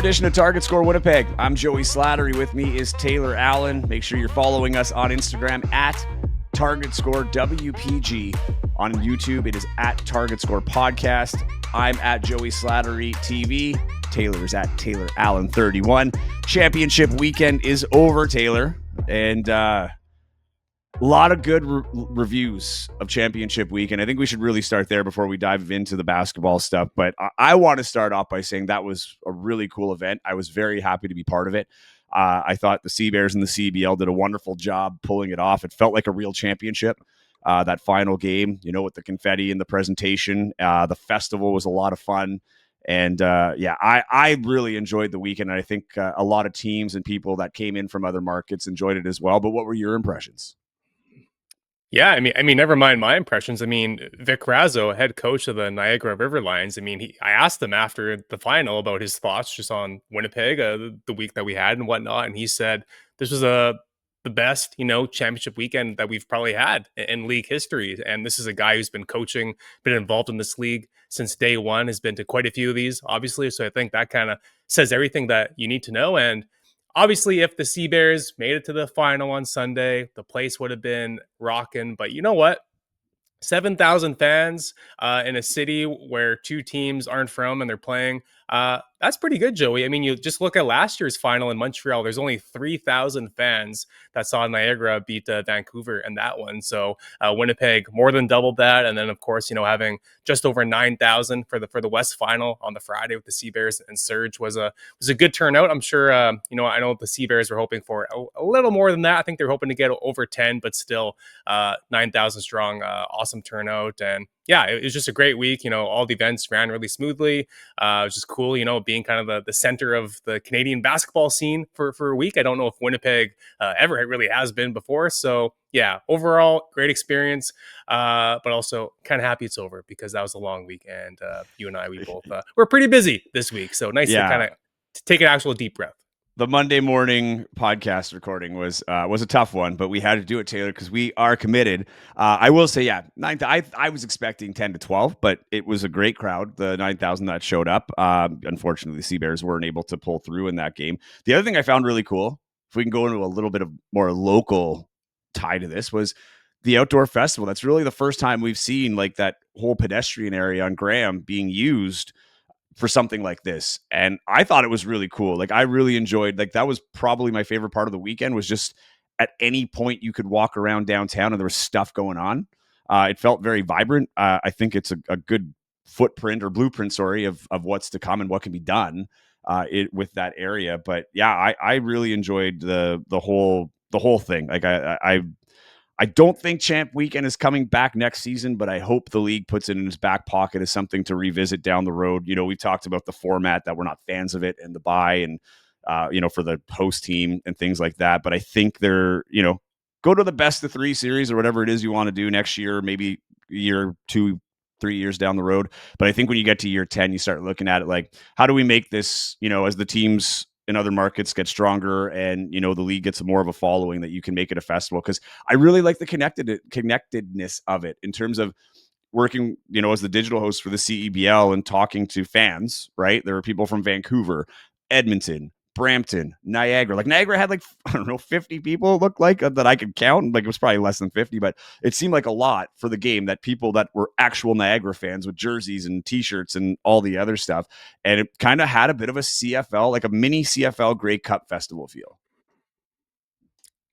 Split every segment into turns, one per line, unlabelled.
edition of Target Score Winnipeg. I'm Joey Slattery. With me is Taylor Allen. Make sure you're following us on Instagram at Target Score WPG. On YouTube, it is at Target Score Podcast. I'm at Joey Slattery TV. Taylor is at Taylor Allen 31. Championship weekend is over, Taylor, and a lot of good reviews of championship weekend. I think we should really start there before we dive into the basketball stuff. But I want to start off by saying that was a really cool event. I was very happy to be part of it. I thought the Sea Bears and the CEBL did a wonderful job pulling it off. It felt like a real championship. That final game, with the confetti and the presentation, the festival was a lot of fun. And I really enjoyed the weekend. And I think a lot of teams and people that came in from other markets enjoyed it as well. But what were your impressions?
Yeah, I mean, never mind my impressions. I mean, Vic Razzo, head coach of the Niagara River Lions. I mean, I asked him after the final about his thoughts just on Winnipeg, the week that we had and whatnot, and he said this was the best, championship weekend that we've probably had in league history. And this is a guy who's been coaching, been involved in this league since day one, has been to quite a few of these, obviously. So I think that kind of says everything that you need to know. And obviously, if the Sea Bears made it to the final on Sunday, the place would have been rocking. But you know what? 7,000 fans in a city where two teams aren't from and they're playing. That's pretty good, Joey. I mean, you just look at last year's final in Montreal. There's only 3,000 fans that saw Niagara beat Vancouver in that one. So Winnipeg more than doubled that. And then, of course, having just over 9,000 for the West final on the Friday with the Sea Bears and Surge was a good turnout. I'm sure, I know the Sea Bears were hoping for a little more than that. I think they're hoping to get over 10, but still 9,000 strong, awesome turnout. And yeah, it was just a great week. All the events ran really smoothly. It was just cool, being kind of the center of the Canadian basketball scene for a week. I don't know if Winnipeg ever really has been before. So yeah, overall, great experience, but also kind of happy it's over because that was a long week. And you and I, we both were pretty busy this week. So nice to kind of take an actual deep breath.
The Monday morning podcast recording was a tough one, but we had to do it, Taylor, because we are committed. I will say, 9,000. I was expecting 10 to 12, but it was a great crowd. The 9,000 that showed up. Unfortunately, the Sea Bears weren't able to pull through in that game. The other thing I found really cool, if we can go into a little bit of more local tie to this, was the outdoor festival. That's really the first time we've seen like that whole pedestrian area on Graham being used for something like this. And I thought it was really cool. Like I really enjoyed, that was probably my favorite part of the weekend, was just at any point you could walk around downtown and there was stuff going on. It felt very vibrant. I think it's a good footprint or blueprint, of what's to come and what can be done with that area. But yeah, I really enjoyed the whole thing. Like I don't think Champ Weekend is coming back next season, but I hope the league puts it in its back pocket as something to revisit down the road. We've talked about the format, that we're not fans of it, and the bye and, for the host team and things like that. But I think they're, go to the best of 3 series or whatever it is you want to do next year, maybe year 2, 3 years down the road. But I think when you get to year 10, you start looking at it like, how do we make this, as the teams in other markets get stronger and, the league gets more of a following, that you can make it a festival. Because I really like the connectedness of it in terms of working, as the digital host for the CEBL and talking to fans, right? There were people from Vancouver, Edmonton, Brampton, Niagara. Like Niagara had 50 people, it looked like, that I could count. Like it was probably less than 50, but it seemed like a lot for the game, that people that were actual Niagara fans with jerseys and t-shirts and all the other stuff. And it kind of had a bit of a CFL, like a mini CFL Grey Cup festival feel.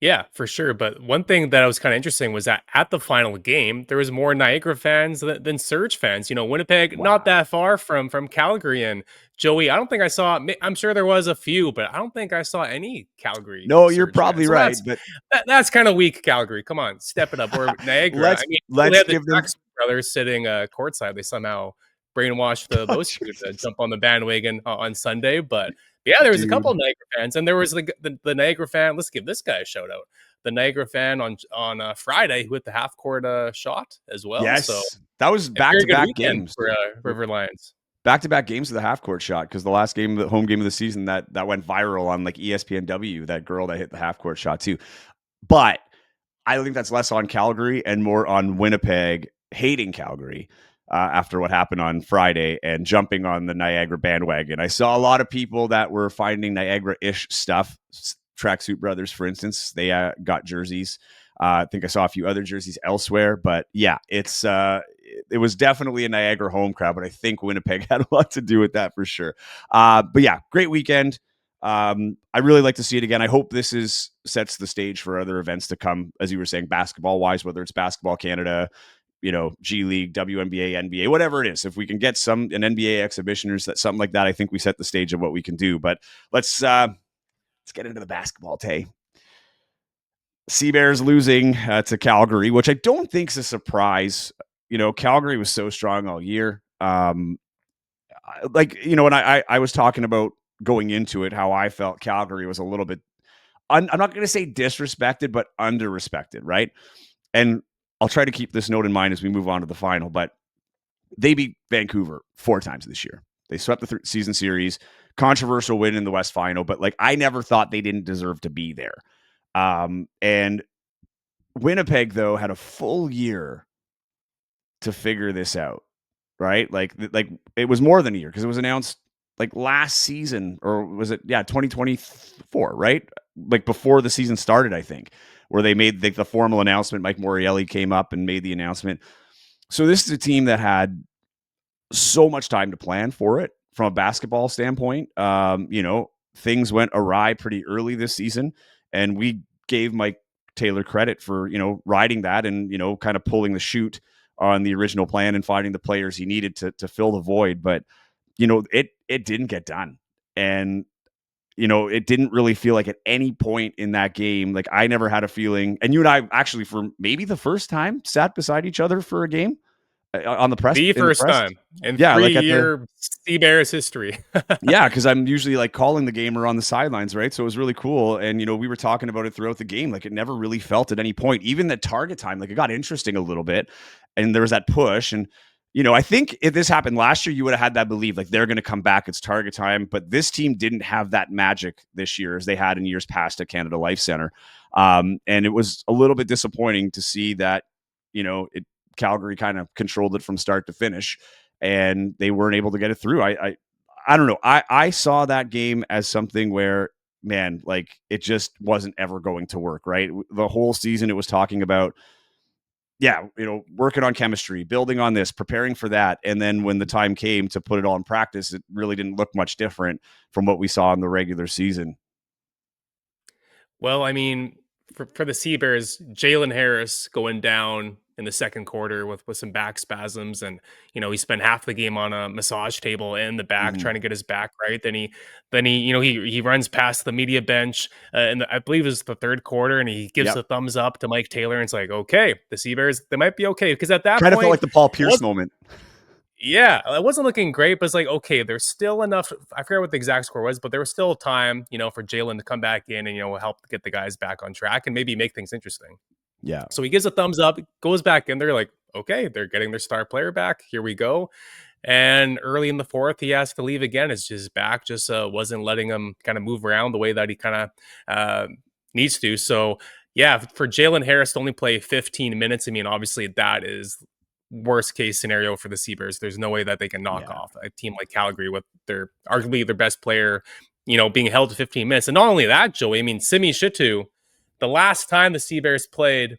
Yeah, for sure. But one thing that was kind of interesting was that at the final game, there was more Niagara fans than Surge fans. Winnipeg, not that far from Calgary. And Joey, I don't think I saw, I'm sure there was a few, but I don't think I saw any Calgary.
No, you're probably right.
But that's kind of weak, Calgary. Come on, step it up. Or Niagara.
let's give them
brothers sitting courtside. They somehow brainwashed those two to jump on the bandwagon on Sunday. But yeah, there was a couple of Niagara fans, and there was the Niagara fan. Let's give this guy a shout out. The Niagara fan on Friday who hit the half court shot as well.
Yes,
so
that was back-to-back games
for River Lions.
Back-to-back games of the half court shot, because the last game, the home game of the season, that went viral on like ESPNW. That girl that hit the half court shot too. But I think that's less on Calgary and more on Winnipeg hating Calgary. after what happened on Friday and jumping on the Niagara bandwagon. I saw a lot of people that were finding Niagara-ish stuff. Tracksuit Brothers, for instance, they got jerseys. I think I saw a few other jerseys elsewhere, but yeah, it was definitely a Niagara home crowd, but I think Winnipeg had a lot to do with that for sure. But yeah, great weekend. I really like to see it again. I hope this sets the stage for other events to come, as you were saying, basketball wise, whether it's Basketball Canada, G League, WNBA, NBA, whatever it is. If we can get an NBA exhibition or something like that, I think we set the stage of what we can do. But let's get into the basketball, Tay. Sea Bears losing to Calgary, which I don't think is a surprise. Calgary was so strong all year. And I was talking about going into it, how I felt Calgary was a little bit, I'm not going to say disrespected, but underrespected, right? And I'll try to keep this note in mind as we move on to the final, but they beat Vancouver 4 times this year. They swept the season series, controversial win in the West Final, but I never thought they didn't deserve to be there. And Winnipeg, though, had a full year to figure this out, right? Like it was more than a year because it was announced last season, or was it 2024, right? Before the season started, I think, where they made the formal announcement. Mike Morreale came up and made the announcement. So this is a team that had so much time to plan for it from a basketball standpoint. Things went awry pretty early this season, and we gave Mike Taylor credit for riding that and kind of pulling the chute on the original plan and finding the players he needed to fill the void. But it didn't get done, and it didn't really feel like at any point in that game, I never had a feeling. And you and I actually, for maybe the first time, sat beside each other for a game on the press.
The
In the
first
press,
time in
yeah,
3-year Sea Bears history.
yeah, because I'm usually calling the game or on the sidelines, right? So it was really cool. And, we were talking about it throughout the game. It never really felt at any point, even the target time, it got interesting a little bit. And there was that push. And, I think if this happened last year, you would have had that belief, they're going to come back. It's target time. But this team didn't have that magic this year as they had in years past at Canada Life Center. And it was a little bit disappointing to see that, Calgary kind of controlled it from start to finish, and they weren't able to get it through. I don't know. I saw that game as something where, man, it just wasn't ever going to work, right? The whole season it was talking about, working on chemistry, building on this, preparing for that. And then when the time came to put it all in practice, it really didn't look much different from what we saw in the regular season.
Well, I mean, for the Sea Bears, Jalen Harris going down in the second quarter with some back spasms, and he spent half the game on a massage table in the back
Mm-hmm.
trying to get his back right. Then he runs past the media bench, and I believe it was the third quarter, and he gives
Yep.
a thumbs up to Mike Taylor, and it's like, okay, the Sea Bears, they might be okay, because at that
Kind of felt
point,
like the Paul Pierce moment.
yeah, it wasn't looking great, but it's like, okay, there's still enough. I forget what the exact score was, but there was still time, for Jalen to come back in and, help get the guys back on track and maybe make things interesting.
Yeah.
So he gives a thumbs up, goes back in there, like, okay, they're getting their star player back. Here we go. And early in the fourth, he has to leave again. It's just back just wasn't letting him kind of move around the way that he kind of needs to. So, yeah, for Jalen Harris to only play 15 minutes, I mean, obviously that is worst case scenario for the Sea Bears. There's no way that they can knock off a team like Calgary with their arguably their best player, being held to 15 minutes. And not only that, Joey, I mean, Simi Shitu, the last time the Sea Bears played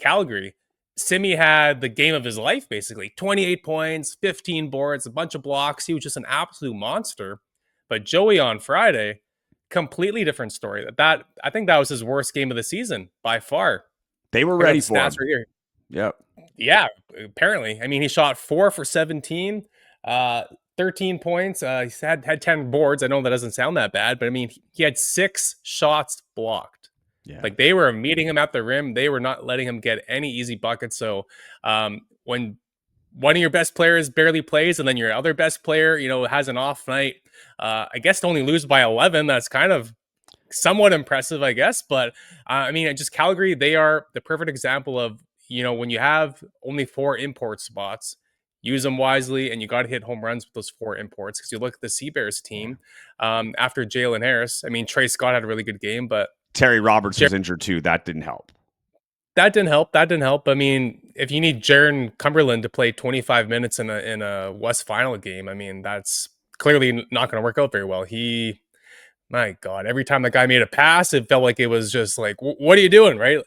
Calgary, Simi had the game of his life, basically 28 points, 15 boards, a bunch of blocks. He was just an absolute monster. But Joey on Friday, completely different story. That I think that was his worst game of the season by far.
They were
I got
ready
the
for
stats
him.
right here.
Yep.
Yeah, apparently. I mean, he shot 4 for 17, 13 points. He had 10 boards. I know that doesn't sound that bad, but I mean, he had 6 shots blocked.
Yeah.
They were meeting him at the rim. They were not letting him get any easy buckets. So when one of your best players barely plays and then your other best player, has an off night, I guess to only lose by 11, that's kind of somewhat impressive, I guess. But I mean, just Calgary, they are the perfect example of, when you have only 4 import spots, use them wisely, and you got to hit home runs with those 4 imports. Because you look at the Sea Bears team, after Jalen Harris, I mean, Trey Scott had a really good game, but
Terry Roberts was injured too. That didn't help.
That didn't help. That didn't help. I mean, if you need Jaron Cumberland to play 25 minutes in a West Final game, I mean, that's clearly not going to work out very well. My God, every time that guy made a pass, it felt like it was just like, what are you doing, right?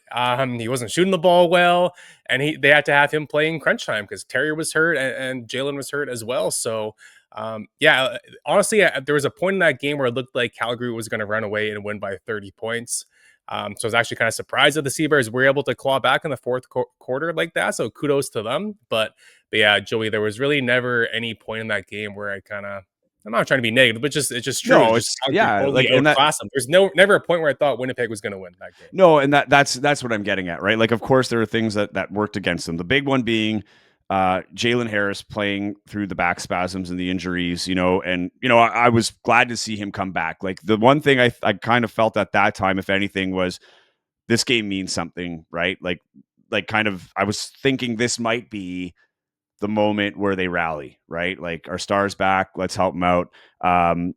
He wasn't shooting the ball well, and they had to have him playing crunch time because Terry was hurt and Jalen was hurt as well. So, yeah, honestly, there was a point in that game where it looked like Calgary was going to run away and win by 30 points. So I was actually kind of surprised that the Seabears were able to claw back in the fourth quarter like that. So kudos to them. But yeah, Joey, there was really never any point in that game where I'm not trying to be negative, but just it's just true. It's
No,
just
it's
Calgary
yeah,
totally
like and that
outclassed them. There's never a point where I thought Winnipeg was going to win that game.
no, and that's what I'm getting at, right? Like, of course, there are things that worked against them. The big one being Jalen Harris playing through the back spasms and the injuries, and I was glad to see him come back. Like the one thing I kind of felt at that time, if anything, was this game means something, right? Like kind of I was thinking this might be the moment where they rally, right? Like our star's back, let's help him out.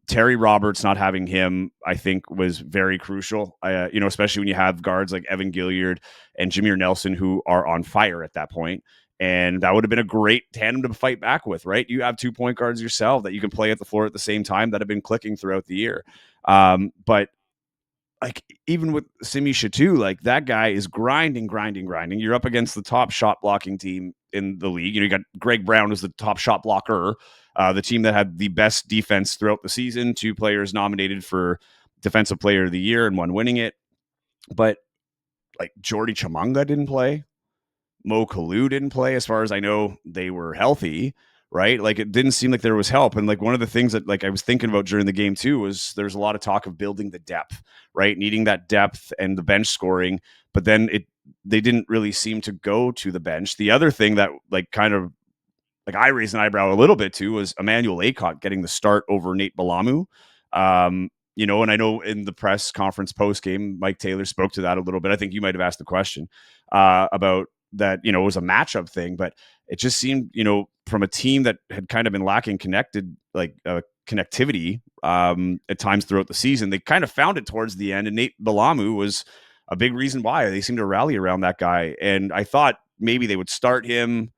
Terry Roberts not having him, I think, was very crucial. Especially when you have guards like Evan Gilliard and Jameer Nelson who are on fire at that point. And that would have been a great tandem to fight back with, right? You have 2 point guards yourself that you can play at the floor at the same time that have been clicking throughout the year. But like even with Simi Chateau, like that guy is grinding, grinding, grinding. You're up against the top shot blocking team in the league. You got Greg Brown as the top shot blocker, the team that had the best defense throughout the season. 2 players nominated for Defensive Player of the Year and one winning it. But like Jordy Chamunga didn't play. Mo Kalu didn't play. As far as I know, they were healthy, right? Like it didn't seem like there was help. And like one of the things that like I was thinking about during the game too was there's a lot of talk of building the depth, right? Needing that depth and the bench scoring, but then they didn't really seem to go to the bench. The other thing that like kind of like I raised an eyebrow a little bit too was Emmanuel Acott getting the start over Nate Balamu. And I know in the press conference post game, Mike Taylor spoke to that a little bit. I think you might have asked the question about that, it was a matchup thing, but it just seemed, from a team that had kind of been lacking connectivity at times throughout the season, they kind of found it towards the end. And Nate Balamu was a big reason why they seemed to rally around that guy. And I thought maybe they would start him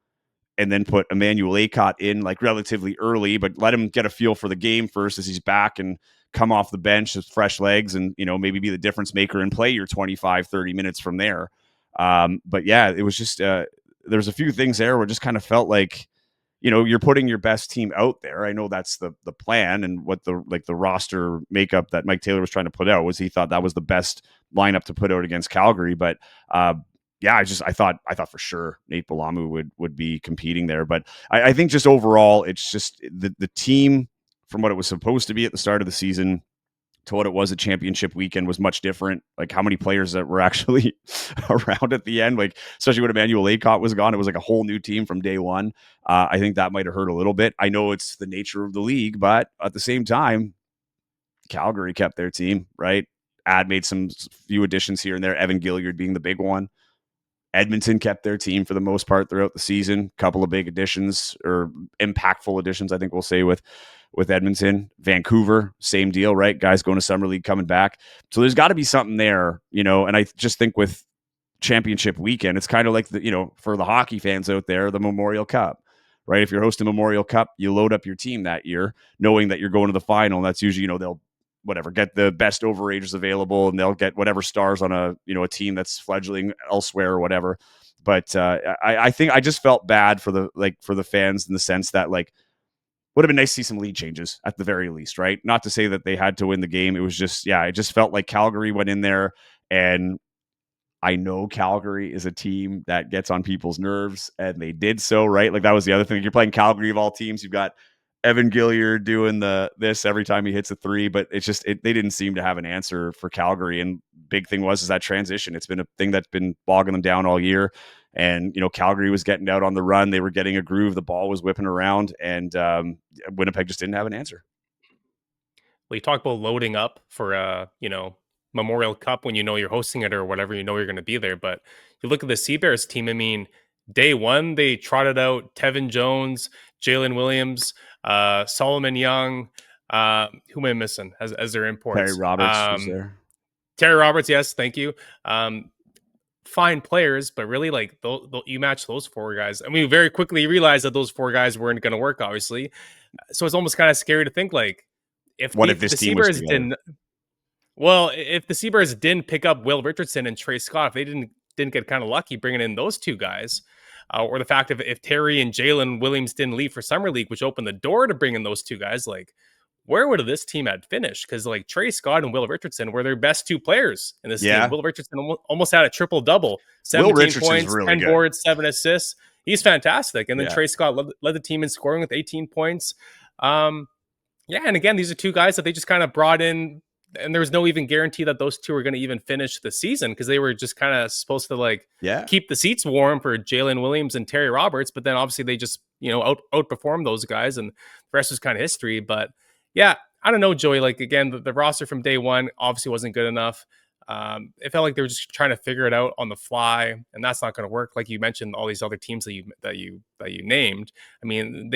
and then put Emmanuel Acott in like relatively early, but let him get a feel for the game first as he's back and come off the bench with fresh legs and, maybe be the difference maker and play your 25, 30 minutes from there. But yeah, it was just, there's a few things there where it just kind of felt like, you're putting your best team out there. I know that's the plan and what the roster makeup that Mike Taylor was trying to put out was he thought that was the best lineup to put out against Calgary. But yeah, I thought for sure Nate Balamu would be competing there. But I think just overall, it's just the team from what it was supposed to be at the start of the season to what it was at championship weekend was much different. Like how many players that were actually around at the end, like especially when Emmanuel Acott was gone, it was like a whole new team from day one. I think that might have hurt a little bit. I know it's the nature of the league, but at the same time, Calgary kept their team, right? Made some few additions here and there, Evan Gilliard being the big one. Edmonton kept their team for the most part throughout the season. Couple of big additions or impactful additions, I think we'll say with Edmonton. Vancouver, same deal, right? Guys going to summer league coming back. So there's got to be something there, and I just think with championship weekend, it's kind of like for the hockey fans out there, the Memorial Cup, right? If you're hosting Memorial Cup, you load up your team that year, knowing that you're going to the final. And that's usually, they'll whatever get the best overages available, and they'll get whatever stars on a team that's fledgling elsewhere or whatever. But I think I just felt bad for the fans in the sense that like would have been nice to see some lead changes at the very least, right? Not to say that they had to win the game. It was just, yeah, it just felt like Calgary went in there, and I know Calgary is a team that gets on people's nerves, and they did so, right? Like that was the other thing. You're playing Calgary of all teams. You've got Evan Gilliard doing this every time he hits a three, but it's just they didn't seem to have an answer for Calgary. And big thing was that transition. It's been a thing that's been bogging them down all year. And Calgary was getting out on the run. They were getting a groove. The ball was whipping around, and Winnipeg just didn't have an answer.
Well, you talk about loading up for Memorial Cup when you're hosting it or whatever, you're going to be there. But you look at the Seabears team. I mean, day one they trotted out Tevin Jones, Jalen Williams, Solomon Young. Who am I missing as their
Terry
imports?
Roberts was there.
Terry Roberts, yes, thank you. fine players, but really like you match those four guys. And we very quickly realized that those four guys weren't going to work, obviously. So it's almost kind of scary to think like if
What if
the
this team was
Seabirds
together?
didn't well, if the Seabirds didn't pick up Will Richardson and Trey Scott, if they didn't get kind of lucky bringing in those two guys, or the fact of if Terry and Jalen Williams didn't leave for summer league, which opened the door to bring in those two guys, like where would this team had finished? Because like Trey Scott and Will Richardson were their best two players in this team.
Yeah.
Will Richardson almost had a triple double,
Will
17
Richardson's
points,
really
10
good.
boards, 7 assists. He's fantastic. And then
Yeah.
Trey Scott led the team in scoring with 18 points. Um, yeah, and again, these are two guys that they just kind of brought in, and there was no even guarantee that those two were going to even finish the season because they were just kind of supposed to like
Yeah.
keep the seats warm for Jalen Williams and Terry Roberts, but then obviously they just outperformed those guys, and the rest was kind of history. But yeah, I don't know, Joey. Like again, the roster from day one obviously wasn't good enough. It felt like they were just trying to figure it out on the fly, and that's not going to work. Like you mentioned, all these other teams that you named. I mean,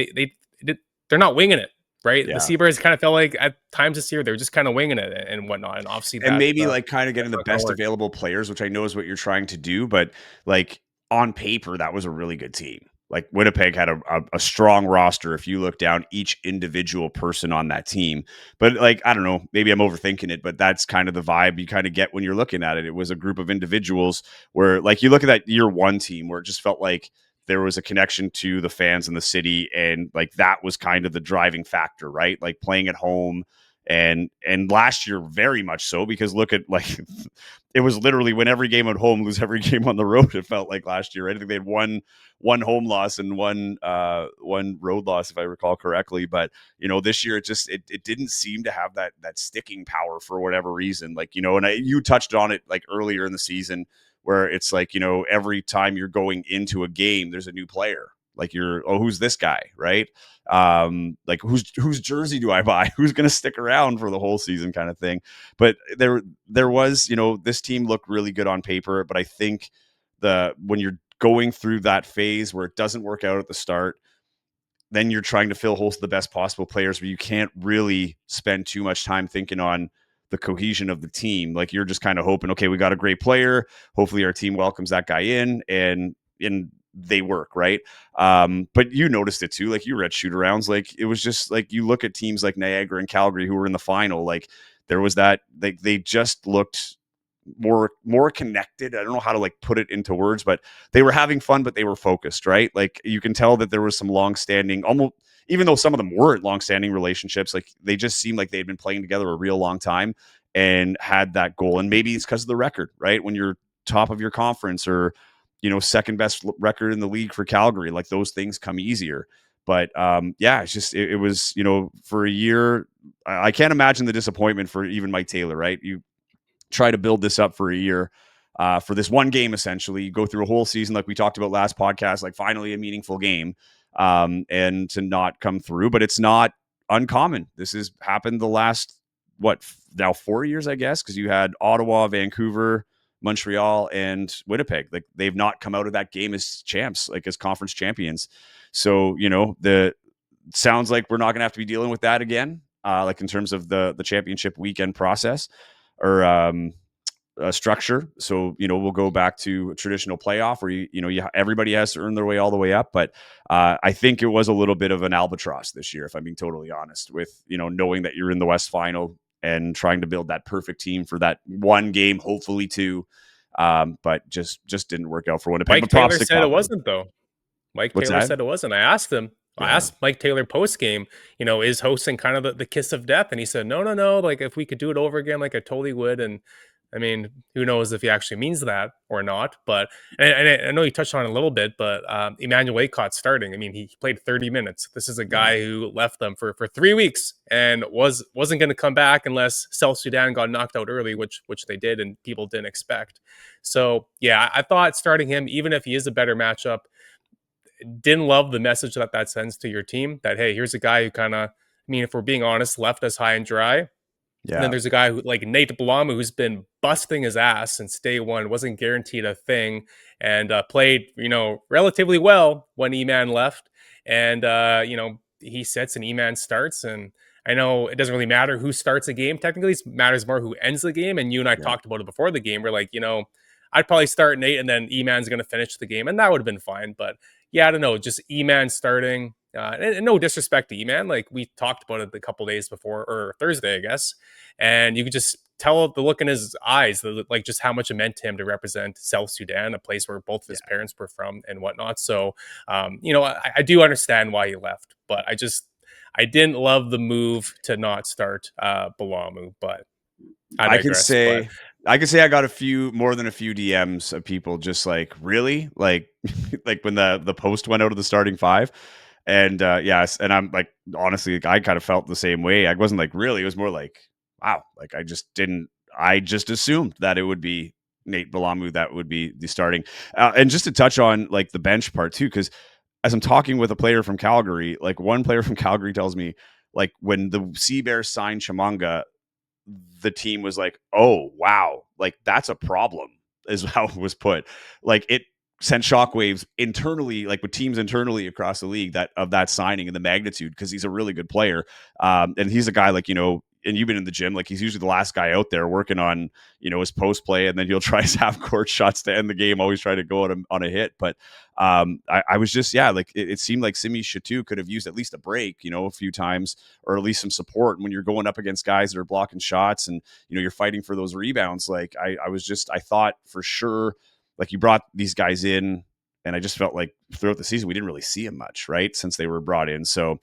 they're not winging it, right? The
Yeah.
Seabirds kind of felt like at times this year they were just kind of winging it and whatnot, and obviously
And
that
maybe like kind of getting
that's
the
not going to
best
work.
available players, which I know is what you're trying to do. But like on paper, that was a really good team. Like Winnipeg had a strong roster if you look down each individual person on that team. But like, I don't know, maybe I'm overthinking it, but that's kind of the vibe you kind of get when you're looking at it. It was a group of individuals where like you look at that year one team where it just felt like there was a connection to the fans in the city. And like that was kind of the driving factor, right? Like playing at home, and last year very much so, because look at like it was literally win every game at home, lose every game on the road. It felt like last year. I think they had one home loss and one road loss, if I recall correctly. But this year it didn't seem to have that sticking power for whatever reason. Like and you touched on it like earlier in the season, where it's like every time you're going into a game, there's a new player. Like who's this guy, right? Like whose jersey do I buy? Who's going to stick around for the whole season, kind of thing. But there was, this team looked really good on paper, but I think when you're going through that phase where it doesn't work out at the start, then you're trying to fill holes with the best possible players, but you can't really spend too much time thinking on the cohesion of the team. Like you're just kind of hoping, okay, we got a great player. Hopefully our team welcomes that guy in, and they work, right? But you noticed it too. Like you were at shoot arounds. Like it was just like you look at teams like Niagara and Calgary who were in the final. Like there was that they just looked more connected. I don't know how to like put it into words, but they were having fun, but they were focused, right? Like you can tell that there was some long-standing, almost, even though some of them weren't long-standing relationships, like they just seemed like they'd been playing together a real long time and had that goal. And maybe it's because of the record, right? When you're top of your conference, or second best record in the league for Calgary, like those things come easier. But yeah, it's just it was for a year. I can't imagine the disappointment for even Mike Taylor, right? You try to build this up for a year, for this one game. Essentially, you go through a whole season, like we talked about last podcast, like finally a meaningful game, and to not come through. But it's not uncommon. This has happened the last now 4 years, I guess, because you had Ottawa, Vancouver, Montreal, and Winnipeg. Like they've not come out of that game as champs, like as conference champions. So the sounds like we're not going to have to be dealing with that again, like in terms of the championship weekend process, or structure. So we'll go back to a traditional playoff where everybody has to earn their way all the way up. But I think it was a little bit of an albatross this year, if I'm being totally honest, with knowing that you're in the West Final and trying to build that perfect team for that one game, hopefully two. But just didn't work out for Winnipeg.
Mike
But props
Taylor
to
said it
Calgary.
wasn't though. Mike
What's
Taylor
that?
said it wasn't. I
Yeah,
asked Mike Taylor post game, is hosting kind of the kiss of death? And he said, no, no, no. Like if we could do it over again, like I totally would. And I mean, who knows if he actually means that or not? But and I know you touched on it a little bit, but Emmanuel Aycott's starting. I mean, he played 30 minutes. This is a
yeah,
guy who left them for 3 weeks and wasn't going to come back unless South Sudan got knocked out early, which they did, and people didn't expect. So yeah, I thought starting him, even if he is a better matchup, didn't love the message that sends to your team that, hey, here's a guy who kind of, I mean, if we're being honest, left us high and dry. And then
yeah,
there's a guy who like Nate Blum, who's been busting his ass since day one, wasn't guaranteed a thing, and played, relatively well when E-Man left. And, he sits and E-Man starts. And I know it doesn't really matter who starts a game. Technically, it matters more who ends the game. And you and I
yeah,
talked about it before the game. We're like, I'd probably start Nate, and then E-Man's going to finish the game, and that would have been fine. But yeah, I don't know, just E-Man starting. And no disrespect to E-Man, like we talked about it a couple days before, or Thursday, I guess, and you could just tell the look in his eyes, like just how much it meant to him to represent South Sudan, a place where both of his parents were from and whatnot. So, I do understand why he left, but I didn't love the move to not start Balamu, but I
I can
digress. But
say I can say I got more than a few DMs of people just like, really? Like like when the post went out of the starting five. And yes, and I'm like, honestly, like, I kind of felt the same way. I wasn't like, really, it was more like, wow, like I just assumed that it would be Nate Balamu that would be the starting. And just to touch on like the bench part too, because as I'm talking with a player from Calgary, like one player from Calgary tells me, like when the Sea Bears signed Chamanga, the team was like, oh, wow, like that's a problem, is how it was put. Like it sent shockwaves internally, like with teams internally across the league, that of that signing and the magnitude, because he's a really good player. And he's a guy like, and you've been in the gym, like he's usually the last guy out there working on, his post play, and then he'll try his half court shots to end the game, always try to go on a hit. But I was just, like it seemed like Simi Chateau could have used at least a break, a few times, or at least some support when you're going up against guys that are blocking shots and, you're fighting for those rebounds. Like I thought for sure, like you brought these guys in, and I just felt like throughout the season we didn't really see him much, right, since they were brought in. So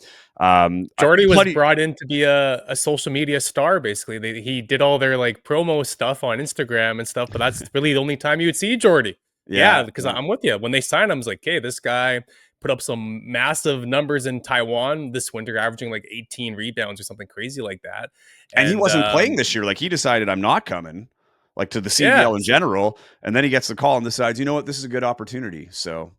Jordy was
plenty.
brought in to be a social media star. Basically, he did all their like promo stuff on Instagram and stuff. But that's really the only time you would see Jordy. Yeah,
Yeah,
because I'm with you. When they signed him, I was like, hey, this guy put up some massive numbers in Taiwan this winter, averaging like 18 rebounds or something crazy like that.
and he
And
wasn't playing this year. Like he decided, I'm not coming, like to the CEBL
yeah,
in general, and then he gets the call and decides, you know what, this is a good opportunity. So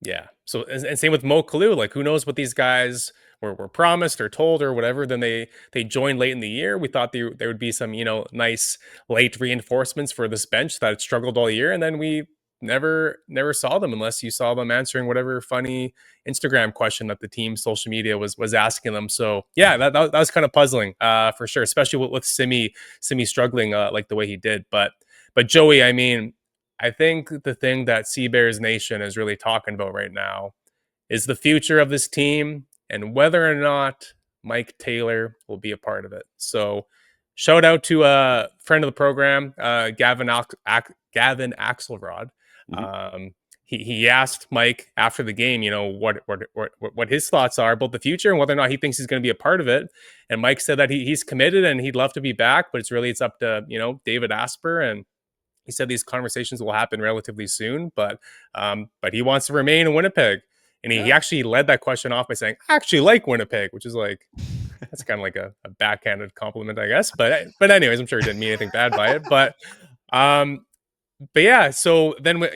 yeah. So and same with Mo Kalu. Like who knows what these guys were promised or told or whatever. Then they joined late in the year. We thought there would be some nice late reinforcements for this bench that had struggled all year, and then we never saw them unless you saw them answering whatever funny Instagram question that the team social media was asking them. So yeah, that was kind of puzzling for sure, especially with Simi struggling like the way he did. But Joey, I mean, I think the thing that Sea Bears Nation is really talking about right now is the future of this team and whether or not Mike Taylor will be a part of it. So, shout out to a friend of the program, Gavin Axelrod.
mhm.
He asked Mike after the game, what his thoughts are about the future and whether or not he thinks he's going to be a part of it. And Mike said that he's committed and he'd love to be back, but it's up to David Asper, and he said these conversations will happen relatively soon, but he wants to remain in Winnipeg. And he
Yeah.
actually led that question off by saying, I actually like Winnipeg, which is like, that's kind of like a backhanded compliment, I guess. But anyways, I'm sure he didn't mean anything bad by it. Um, but yeah, so then we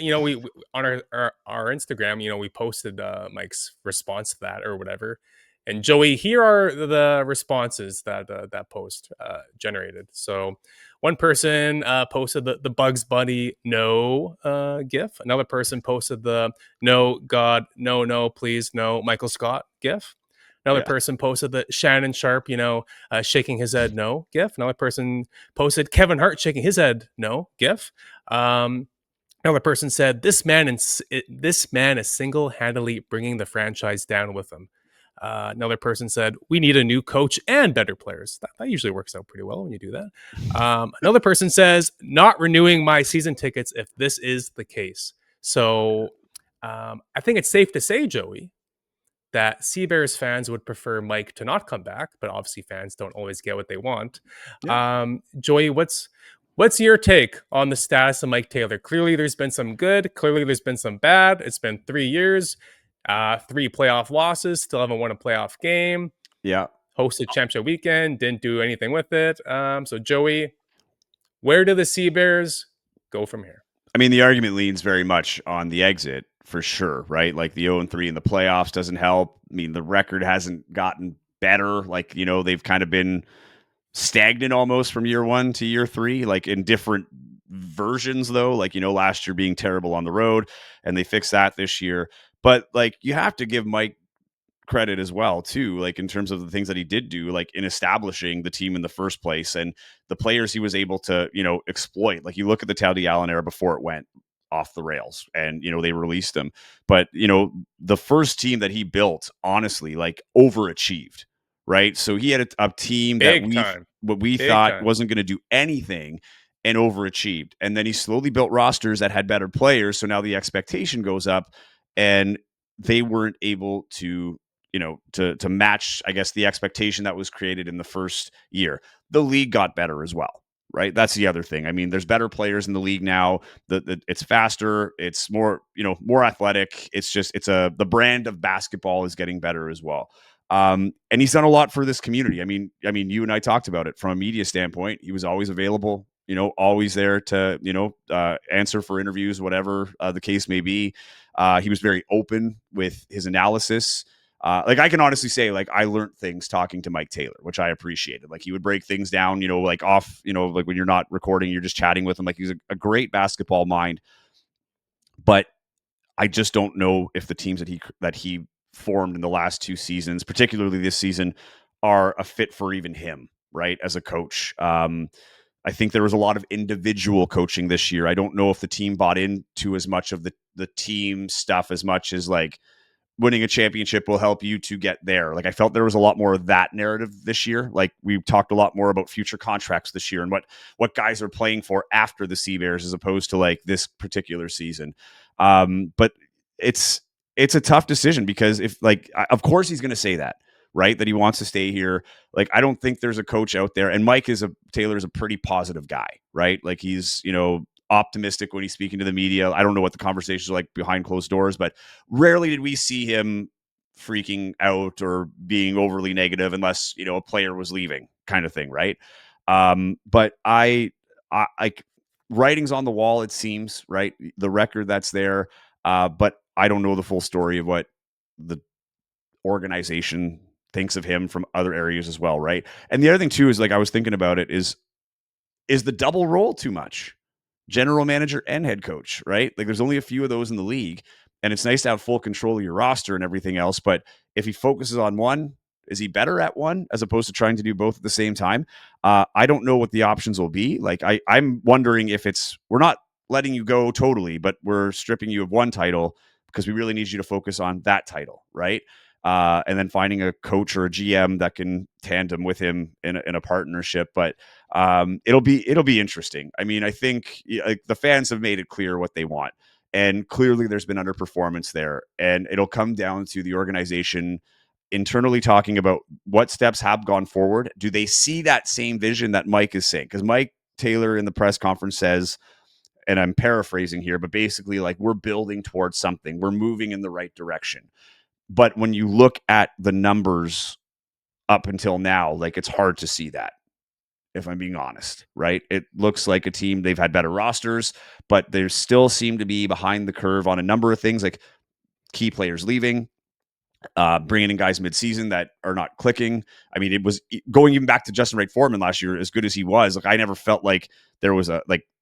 on our Instagram, we posted Mike's response to that or whatever. And Joey, here are the responses that that post generated. So one person posted the Bugs Bunny no gif. Another person posted the no God no please no Michael Scott gif. Another
Yeah.
person posted the Shannon Sharp, shaking his head no gif. Another person posted Kevin Hart shaking his head no gif. Um, Another person said, this man is single-handedly bringing the franchise down with him." Another person said, "We need a new coach and better players." That usually works out pretty well when you do that. Another person says, "Not renewing my season tickets if this is the case." So I think it's safe to say, Joey, that Sea Bears fans would prefer Mike to not come back, but obviously fans don't always get what they want.
Yeah.
Joey, what's your take on the status of Mike Taylor? Clearly, there's been some good. Clearly, there's been some bad. It's been 3 years, 3 playoff losses. Still haven't won a playoff game.
Yeah.
Hosted championship weekend. Didn't do anything with it. So, Joey, where do the Sea Bears go from here?
I mean, the argument leans very much on the exit for sure, right? Like the 0-3 in the playoffs doesn't help. I mean, the record hasn't gotten better. Like, they've kind of been stagnant almost from year one to year three, like in different versions, though. Like, last year being terrible on the road, and they fixed that this year. But like, you have to give Mike credit as well too, like in terms of the things that he did do, like in establishing the team in the first place and the players he was able to, exploit. Like you look at the Towdy Allen era before it went off the rails and they released him, but the first team that he built honestly like overachieved, right? So he had a team that
Big time.
what we
Big
thought
time.
wasn't going to do anything and overachieved, and then he slowly built rosters that had better players, so now the expectation goes up, and they weren't able to to match, I guess, the expectation that was created in the first year. The league got better as well, right? That's the other thing. I mean, there's better players in the league now. It's faster, it's more more athletic. The brand of basketball is getting better as well. And he's done a lot for this community. I mean, you and I talked about it from a media standpoint. He was always available, always there to answer for interviews, whatever the case may be. He was very open with his analysis. Like I can honestly say, like I learned things talking to Mike Taylor, which I appreciated. Like he would break things down, like off, like when you're not recording, you're just chatting with him. Like he's a great basketball mind. But I just don't know if the teams that he formed in the last two seasons, particularly this season, are a fit for even him, right? As a coach. I think there was a lot of individual coaching this year. I don't know if the team bought into as much of the team stuff as much as like winning a championship will help you to get there. Like I felt there was a lot more of that narrative this year. Like we talked a lot more about future contracts this year and what guys are playing for after the Sea Bears as opposed to like this particular season. But it's a tough decision because if like of course he's going to say that, right, that he wants to stay here. Like I don't think there's a coach out there, and Taylor's a pretty positive guy, right? Like he's optimistic when he's speaking to the media. I don't know what the conversations are like behind closed doors, but rarely did we see him freaking out or being overly negative unless a player was leaving, kind of thing, right? But I writing's on the wall, it seems, right? The record that's there, but I don't know the full story of what the organization thinks of him from other areas as well, right? And the other thing too is like I was thinking about it is the double role too much? General manager and head coach, right? Like there's only a few of those in the league, and it's nice to have full control of your roster and everything else. But if he focuses on one, is he better at one as opposed to trying to do both at the same time? I don't know what the options will be. Like I'm wondering if we're not letting you go totally, but we're stripping you of one title because we really need you to focus on that title, right? And then finding a coach or a GM that can tandem with him in a partnership. But it'll be interesting. I mean, I think like the fans have made it clear what they want, and clearly there's been underperformance there, and it'll come down to the organization internally talking about what steps have gone forward. Do they see that same vision that Mike is saying? Because Mike Taylor in the press conference says, and I'm paraphrasing here, but basically like we're building towards something, we're moving in the right direction. But when you look at the numbers up until now, like it's hard to see that, if I'm being honest, right? It looks like a team, they've had better rosters, but they still seem to be behind the curve on a number of things, like key players leaving, bringing in guys midseason that are not clicking. I mean, it was going even back to Justin Wright Foreman last year, as good as he was. Like, I never felt like there was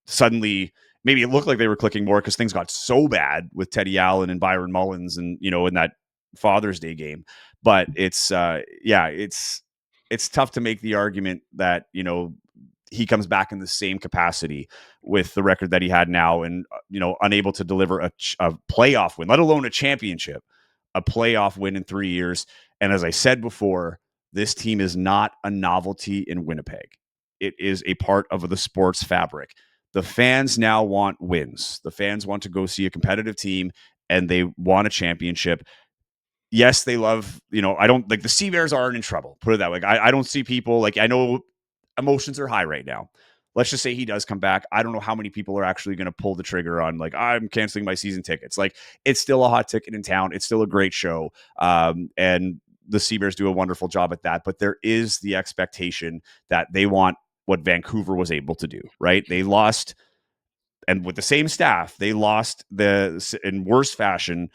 suddenly maybe it looked like they were clicking more because things got so bad with Teddy Allen and Byron Mullins and, in that Father's Day game. But it's tough to make the argument that, he comes back in the same capacity with the record that he had now and, unable to deliver a playoff win, let alone a championship, a playoff win in 3 years. And as I said before, this team is not a novelty in Winnipeg. It is a part of the sports fabric. The fans now want wins. The fans want to go see a competitive team and they want a championship. Yes, they love, I don't like the Sea Bears aren't in trouble. Put it that way. I don't see people like, I know emotions are high right now. Let's just say he does come back. I don't know how many people are actually going to pull the trigger on like, I'm canceling my season tickets. Like it's still a hot ticket in town. It's still a great show. And the Sea Bears do a wonderful job at that, but there is the expectation that they want what Vancouver was able to do, right? They lost, and with the same staff, they lost in worse fashion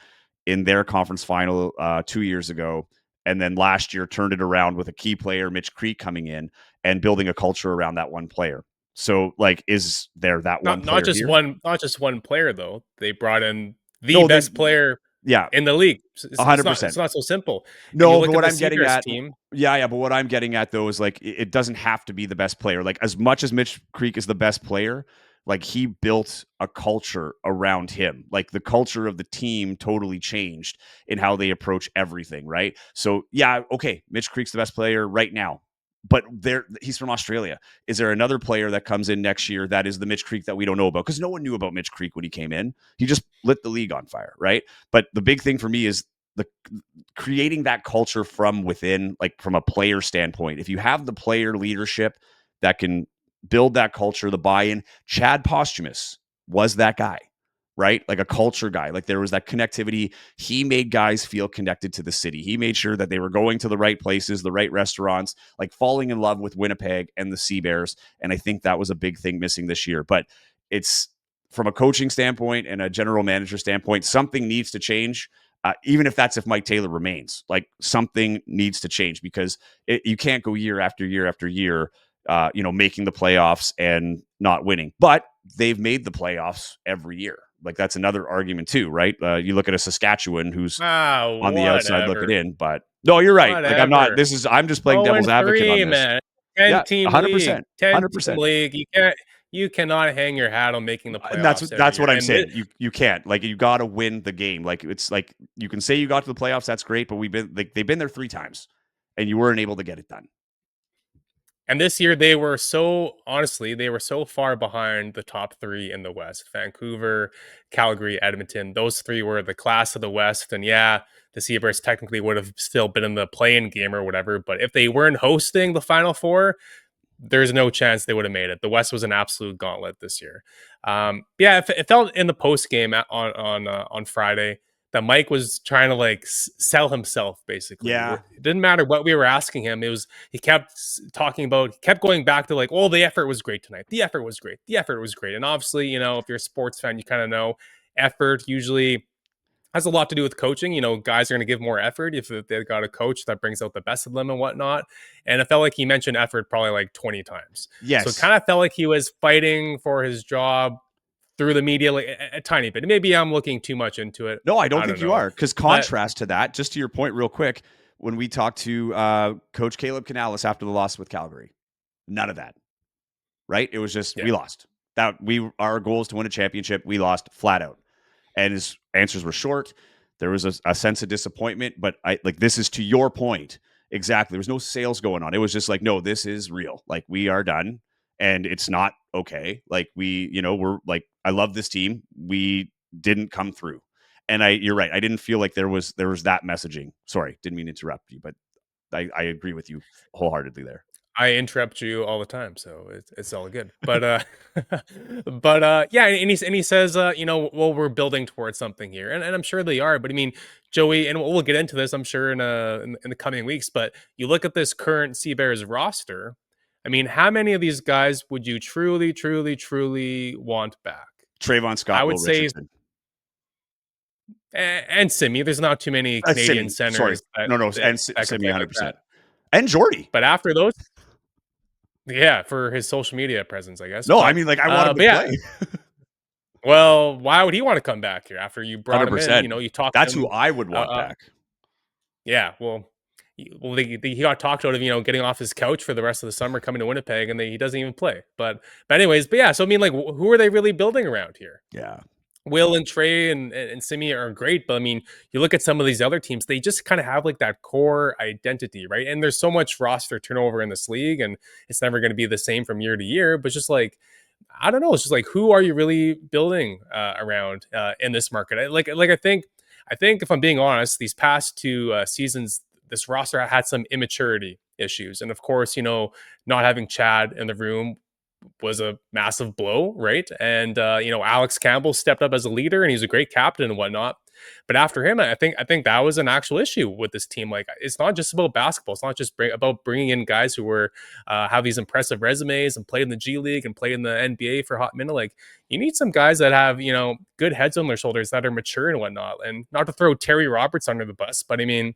in their conference final 2 years ago. And then last year turned it around with a key player, Mitch Creek, coming in and building a culture around that one player. So, like, is there that one
Not
player
just
here?
one player though. They brought in the
No,
best player
Yeah,
in the league. It's not
100%.
it's not so simple. And you
No, but
look at
what
the
I'm getting
Seabers
at,
team.
yeah, but what I'm getting at though is like it doesn't have to be the best player. Like as much as Mitch Creek is the best player, like he built a culture around him. Like the culture of the team totally changed in how they approach everything, right? So yeah, okay, Mitch Creek's the best player right now. But he's from Australia. Is there another player that comes in next year that is the Mitch Creek that we don't know about? Because no one knew about Mitch Creek when he came in. He just lit the league on fire, right? But the big thing for me is the creating that culture from within, like from a player standpoint. If you have the player leadership that can build that culture, the buy-in, Chad Posthumous was that guy, right? Like a culture guy. Like there was that connectivity. He made guys feel connected to the city. He made sure that they were going to the right places, the right restaurants, like falling in love with Winnipeg and the Sea Bears. And I think that was a big thing missing this year. But it's from a coaching standpoint and a general manager standpoint, something needs to change. Even if Mike Taylor remains, like something needs to change because you can't go year after year after year, making the playoffs and not winning. But they've made the playoffs every year. Like that's another argument too, right? You look at a Saskatchewan who's on the outside looking
Whatever.
in, but no, you're right. Like
Whatever.
I'm just playing
Oh,
devil's
and
advocate on
3,
this.
man.
Yeah,
10-team league.
100%,
10-team
100%.
league. You cannot hang your hat on making the
And that's
playoffs every
that's
year.
what I'm
And
saying. You can't, like, you got to win the game. Like it's like you can say you got to the playoffs, that's great, but they've been there 3 times, and you weren't able to get it done.
this year they were so far behind the top 3 in the West. Vancouver, Calgary, Edmonton. Those 3 were the class of the West. And yeah, the Seabirds technically would have still been in the play-in game or whatever. But if they weren't hosting the Final Four, there's no chance they would have made it. The West was an absolute gauntlet this year. Yeah, it felt in the post game on Friday that Mike was trying to like sell himself. Basically,
Yeah.
it didn't matter what we were asking him. He kept talking about, he kept going back to like, oh, the effort was great tonight. The effort was great. The effort was great. And obviously, if you're a sports fan, you kind of know effort usually has a lot to do with coaching. Guys are going to give more effort if they've got a coach that brings out the best of them and whatnot. And it felt like he mentioned effort probably like 20 times. So it
Yes.
kind of felt like he was fighting for his job through the media, like a tiny bit. Maybe I'm looking too much into it.
No, I don't
I
think
don't
you
know.
are. Because
But
contrast to that, just to your point, real quick, when we talked to Coach Caleb Canales after the loss with Calgary, none of that. Right? It was just
yeah,
we lost. Our goal is to win a championship. We lost flat out. And his answers were short. There was a sense of disappointment, but this is to your point. Exactly. There was no sales going on. It was just like, no, this is real. Like we are done and it's not okay. Like we're like, I love this team. We didn't come through. And you're right. I didn't feel like there was that messaging. Sorry, didn't mean to interrupt you, but I agree with you wholeheartedly there.
I interrupt you all the time, so it's all good. But yeah, and he says, well, we're building towards something here, and I'm sure they are. But I mean, Joey, and we'll get into this, I'm sure, in the coming weeks. But you look at this current Sea Bears roster. I mean, how many of these guys would you truly, truly, truly want back?
Trayvon
I
Scott,
would
Will
say,
Richardson.
and Simi. There's not too many Canadian
Simi, sorry.
centers
No, no,
that
and
can
Simi
play like that.
100%. And Jordy.
But after those, yeah, for his social media presence, I guess.
No, I mean, like, I want him to
But yeah,
play.
well, why would he want to come back here after you brought him in?
100%.
You talked
That's who
him.
I would want back.
Yeah, well, he got talked out of getting off his couch for the rest of the summer, coming to Winnipeg, and he doesn't even play. But yeah. So I mean, like, who are they really building around here?
Yeah.
Will and Trey and Simi are great, but I mean, you look at some of these other teams, they just kind of have like that core identity, right? And there's so much roster turnover in this league, and it's never going to be the same from year to year. But just like, I don't know, it's just like, who are you really building around in this market? I think if I'm being honest, these past 2 seasons, this roster had some immaturity issues, and of course, not having Chad in the room was a massive blow, right? And Alex Campbell stepped up as a leader, and he's a great captain and whatnot. But after him, I think that was an actual issue with this team. Like, it's not just about basketball. It's not just about bringing in guys who were have these impressive resumes and played in the G League and played in the NBA for a hot minute. Like, you need some guys that have good heads on their shoulders, that are mature and whatnot. And not to throw Terry Roberts under the bus, but I mean,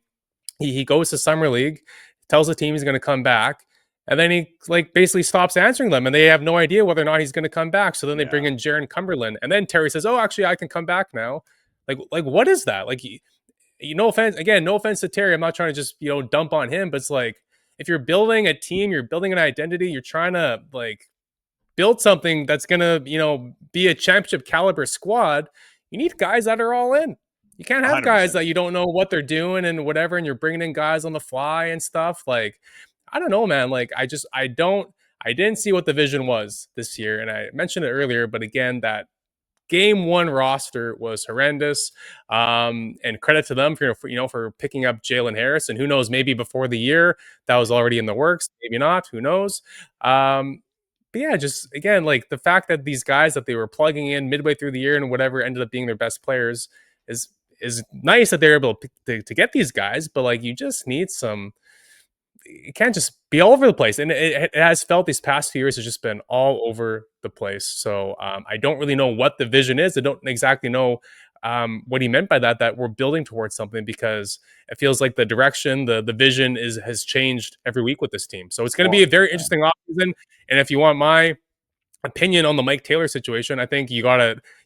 he goes to summer league, tells the team he's going to come back, and then he like basically stops answering them, and they have no idea whether or not he's going to come back. So then they bring in Jaron Cumberland, and then Terry says, "Oh, actually, I can come back now." Like what is that? Like you no offense again, no offense to Terry. I'm not trying to just dump on him, but it's like if you're building a team, you're building an identity, you're trying to like build something that's gonna be a championship caliber squad. You need guys that are all in. You can't have guys
100%.
that you don't know what they're doing and whatever, and you're bringing in guys on the fly and stuff. Like I don't know, man. Like I didn't see what the vision was this year, and I mentioned it earlier, but again, that game one roster was horrendous. And credit to them for picking up Jalen Harris. And who knows, maybe before the year that was already in the works, maybe not. Who knows? But yeah, just again, like the fact that these guys that they were plugging in midway through the year and whatever ended up being their best players is nice that they're able to get these guys. But like, you just need some, it can't just be all over the place. And it has felt these past 2 years has just been all over the place. So I don't really know what the vision is. I don't exactly know what he meant by that we're building towards something, because it feels like the direction, the vision has changed every week with this team. So it's going to be
Well,
a very
yeah.
interesting offseason. And if you want my opinion on the Mike Taylor situation, I think you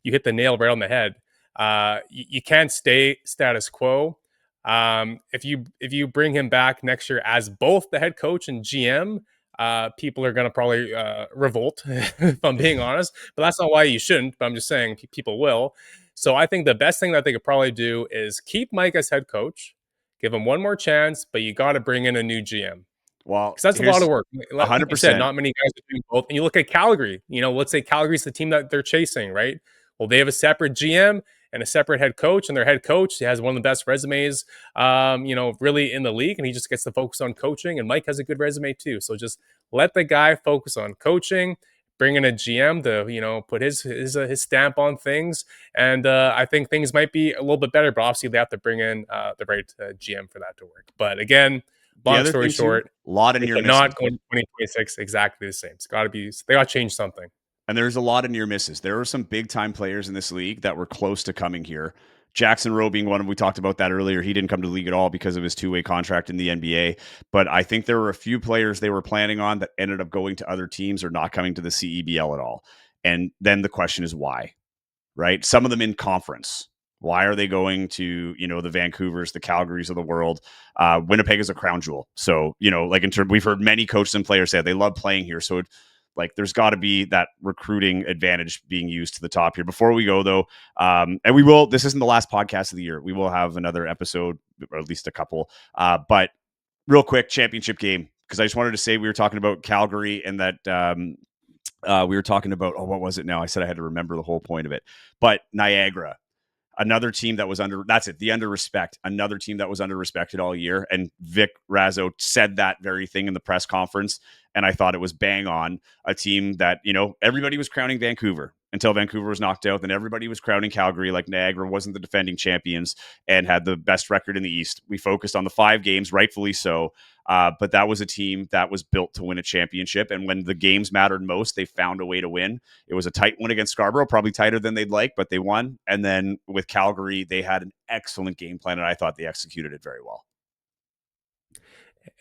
hit the nail right on the head. You can't stay status quo. If you bring him back next year as both the head coach and GM, people are going to probably revolt, if I'm being honest. But that's not why you shouldn't. But I'm just saying people will. So I think the best thing that they could probably do is keep Mike as head coach, give him one more chance, but you got to bring in a new GM.
Well,
Because that's a lot of
here's
work. Like you said,
100%.
not many guys are doing both. And you look at Calgary, let's say Calgary's the team that they're chasing, right? Well, they have a separate GM and a separate head coach, and their head coach has one of the best resumes, really in the league, and he just gets to focus on coaching. And Mike has a good resume too. So just let the guy focus on coaching, bring in a GM to, put his stamp on things. And I think things might be a little bit better, but obviously they have to bring in the right GM for that to work. But again,
The
long
other
story
thing too,
short,
a lot of
they
near misses.
cannot go into 2026 exactly the same. They got to change something.
And there's a lot of near misses. There were some big time players in this league that were close to coming here. Jackson Rowe being one of them. We talked about that earlier. He didn't come to the league at all because of his two-way contract in the NBA. But I think there were a few players they were planning on that ended up going to other teams or not coming to the CEBL at all. And then the question is why, right? Some of them in conference. Why are they going to, the Vancouvers, the Calgarys of the world? Winnipeg is a crown jewel. So, like in terms, we've heard many coaches and players say they love playing here. So like there's got to be that recruiting advantage being used to the top here. Before we go though, and we will, this isn't the last podcast of the year. We will have another episode, or at least a couple. But real quick, championship game, because I just wanted to say we were talking about Calgary and that we were talking about, what was it now? I said I had to remember the whole point of it. But Niagara, another team that was the under respect, another team that was under respected all year. And Vic Razzo said that very thing in the press conference. And I thought it was bang on. A team that, everybody was crowning Vancouver until Vancouver was knocked out. Then everybody was crowning Calgary, like Niagara wasn't the defending champions and had the best record in the East. We focused on the 5 games, rightfully so. But that was a team that was built to win a championship. And when the games mattered most, they found a way to win. It was a tight one against Scarborough, probably tighter than they'd like, but they won. And then with Calgary, they had an excellent game plan, and I thought they executed it very well.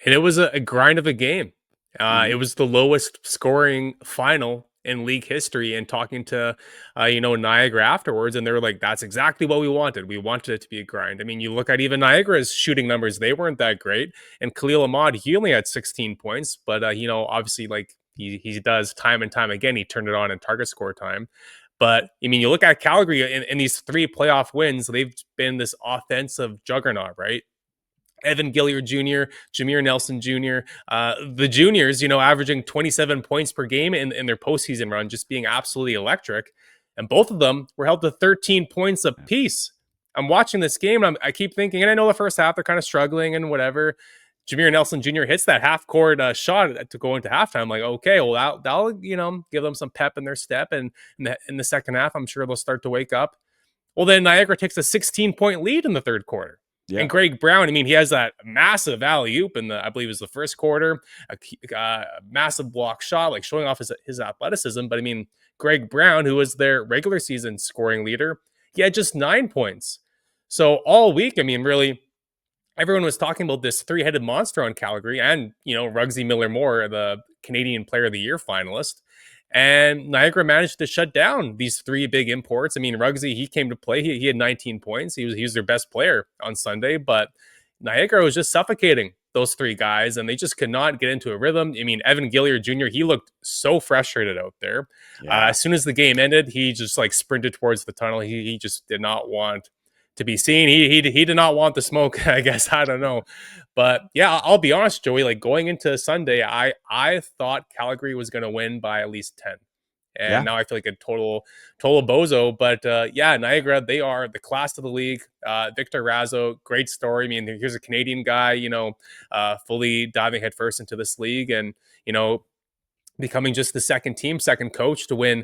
And it was a grind of a game.
Mm-hmm.
It was the lowest scoring final in league history. And talking to, Niagara afterwards, and they were like, that's exactly what we wanted. We wanted it to be a grind. I mean, you look at even Niagara's shooting numbers, they weren't that great. And Khalil Ahmad, he only had 16 points, but, obviously, like he does time and time again, he turned it on in target score time. But I mean, you look at Calgary in these 3 playoff wins, they've been this offensive juggernaut, right? Evan Gilliard Jr., Jameer Nelson Jr., the juniors, averaging 27 points per game in their postseason run, just being absolutely electric. And both of them were held to 13 points apiece. I'm watching this game, and I keep thinking, and I know the first half they're kind of struggling and whatever. Jameer Nelson Jr. hits that half-court shot to go into halftime. I'm like, okay, well, that'll give them some pep in their step. And in the second half, I'm sure they'll start to wake up. Well, then Niagara takes a 16-point lead in the third quarter.
Yeah.
And Greg Brown, I mean, he has that massive alley-oop in I believe it was the first quarter, a massive block shot, like showing off his athleticism. But I mean, Greg Brown, who was their regular season scoring leader, he had just 9 points. So all week, I mean, really, everyone was talking about this 3-headed monster on Calgary and, Ruggsy Miller-Moore, the Canadian Player of the Year finalist. And Niagara managed to shut down these three big imports. I mean, Ruggsy, he came to play. He had 19 points. He was their best player on Sunday, but Niagara was just suffocating those three guys, and they just could not get into a rhythm. I mean, Evan Gilliard Jr., he looked so frustrated out there.
Yeah.
As soon as the game ended, he just like sprinted towards the tunnel. He just did not want to be seen. He did not want the smoke, I guess. I don't know. But yeah, I'll be honest, Joey, like going into Sunday, I thought Calgary was going to win by at least 10. And
Yeah.
now I feel like a total bozo. But yeah, Niagara, they are the class of the league. Victor Razzo, great story. I mean, here's a Canadian guy, fully diving headfirst into this league, and becoming just the second coach to win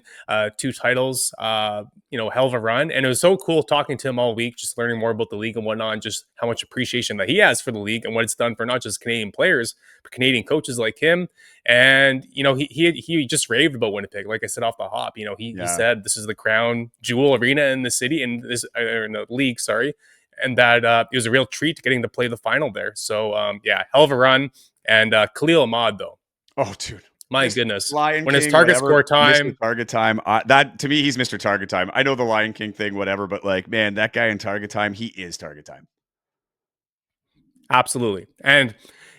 two titles. Hell of a run. And it was so cool talking to him all week, just learning more about the league and whatnot, and just how much appreciation that he has for the league and what it's done for not just Canadian players, but Canadian coaches like him. And, he just raved about Winnipeg. Like I said off the hop, he
Yeah.
said this is the crown jewel arena in the city, in the league, sorry. And that it was a real treat getting to play the final there. So, yeah, hell of a run. And Khalil Ahmad, though.
Oh, dude.
My
Mr.
goodness.
Lion
When his
King,
target
whatever.
score
Mr.
time,
Target Time. That to me, he's Mr. Target Time. I know the Lion King thing, whatever, but like, man, that guy in Target Time, he is Target Time.
absolutely. And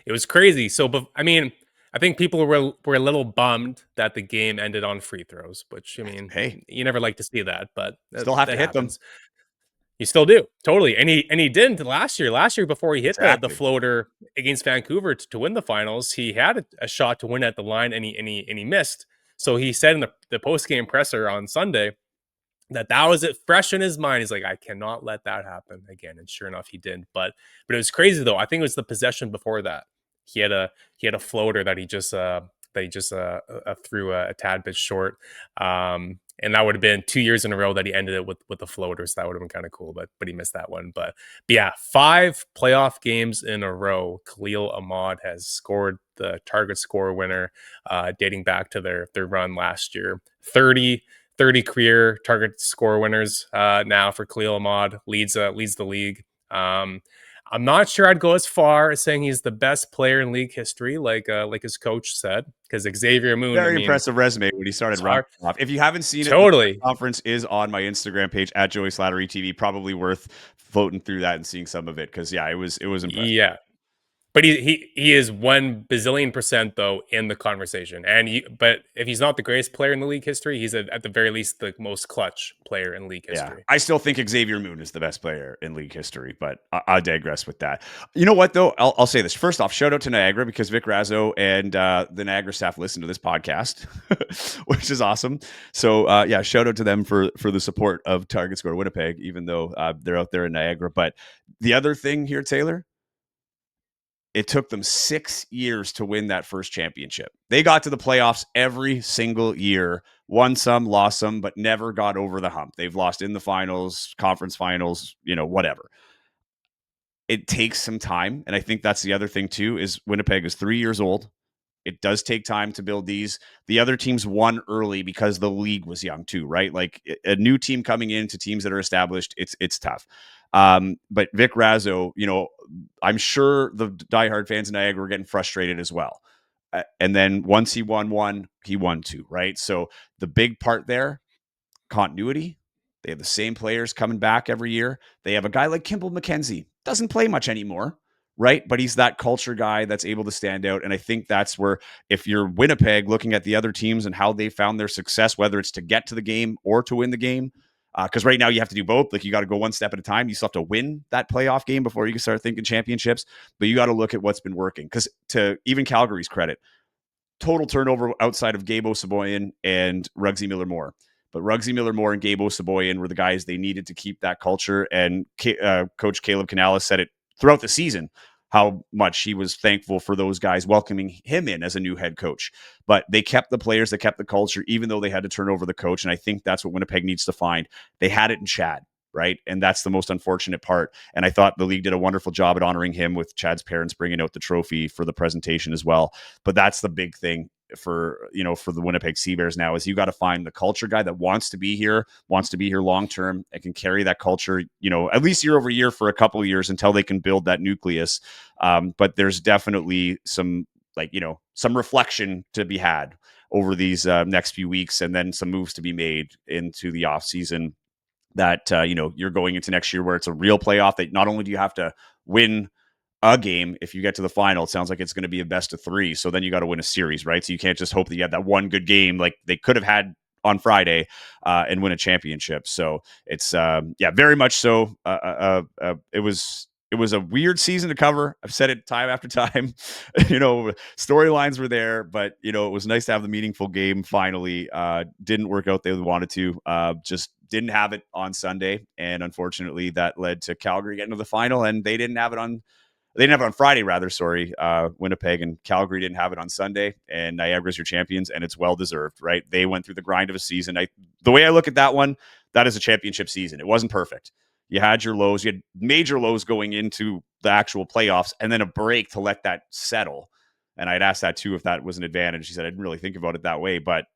it was crazy. So, but I mean, I think people were a little bummed that the game ended on free throws, which, I mean,
Hey,
you never like to see that, but
still have to
that
hit them.
happens. You still do. Totally. And he didn't last year. Last year, before he hit the
Exactly.
floater against Vancouver to win the finals, he had a shot to win at the line, and he missed. So he said in the post game presser on Sunday that was it, fresh in his mind. He's like, I cannot let that happen again. And sure enough, he did. But it was crazy though. I think it was the possession before that. He had a floater that he just threw a tad bit short. And that would have been 2 years in a row that he ended it with the floater. So that would have been kind of cool, but he missed that one. But yeah, 5 playoff games in a row. Khalil Ahmad has scored the target score winner, dating back to their run last year. 30 career target score winners now for Khalil Ahmad, leads the league. I'm not sure I'd go as far as saying he's the best player in league history, like his coach said, because Xavier Moon, I
Very
mean,
impressive resume when he started
it's
running
hard.
off. If you haven't seen it, the press
Totally.
conference is on my Instagram page at Joey Slattery TV. Probably worth floating through that and seeing some of it because yeah, it was impressive.
Yeah. But he is 1 bazillion% though in the conversation, but if he's not the greatest player in the league history, he's at the very least the most clutch player in league
Yeah,
history.
I still think Xavier Moon is the best player in league history, but I digress with that. You know what, though? I'll say this. First off, shout out to Niagara because Vic Razzo and the Niagara staff listen to this podcast, which is awesome. So, yeah, shout out to them for the support of Target Score Winnipeg, even though they're out there in Niagara. But the other thing here, Taylor, it took them 6 years to win that first championship. They got to the playoffs every single year, won some, lost some, but never got over the hump. They've lost in the finals, conference finals, whatever. It takes some time. And I think that's the other thing, too, is Winnipeg is 3 years old. It does take time to build these. The other teams won early because the league was young too, right? Like a new team coming into teams that are established, it's tough. But Vic Razzo, I'm sure the diehard fans in Niagara were getting frustrated as well. And then once he won one, he won two, right? So the big part there, continuity. They have the same players coming back every year. They have a guy like Kimball McKenzie, doesn't play much anymore, right? But he's that culture guy that's able to stand out. And I think that's where, if you're Winnipeg looking at the other teams and how they found their success, whether it's to get to the game or to win the game, because right now you have to do both. Like you got to go one step at a time. You still have to win that playoff game before you can start thinking championships. But you got to look at what's been working. Because to even Calgary's credit, total turnover outside of Gabe Osaboyan and Ruggsy Miller-Moore. But Ruggsy Miller-Moore and Gabe Osaboyan were the guys they needed to keep that culture. And Coach Caleb Canales said it throughout the season, how much he was thankful for those guys welcoming him in as a new head coach. But they kept the players, they kept the culture, even though they had to turn over the coach. And I think that's what Winnipeg needs to find. They had it in Chad, right? And that's the most unfortunate part. And I thought the league did a wonderful job at honoring him with Chad's parents bringing out the trophy for the presentation as well. But that's the big thing for the Winnipeg Sea Bears now is you got to find the culture guy that wants to be here long term, and can carry that culture, at least year over year for a couple of years until they can build that nucleus. But there's definitely some reflection to be had over these next few weeks, and then some moves to be made into the off season. That you're going into next year where it's a real playoff. That not only do you have to win a game if you get to the final, it sounds like it's going to be a best of three. So then you got to win a series, right? So you can't just hope that you have that one good game like they could have had on Friday and win a championship. So it's very much so. It was a weird season to cover. I've said it time after time. Storylines were there, but it was nice to have the meaningful game finally. Didn't work out the way we wanted to. Just didn't have it on Sunday, and unfortunately, that led to Calgary getting to the final, and they didn't have it on Friday, rather. Sorry. Winnipeg and Calgary didn't have it on Sunday, and Niagara's your champions, and it's well deserved, right? They went through the grind of a season. The way I look at that one, that is a championship season. It wasn't perfect. You had your lows, you had major lows going into the actual playoffs, and then a break to let that settle. And I'd asked that too if that was an advantage. She said I didn't really think about it that way, but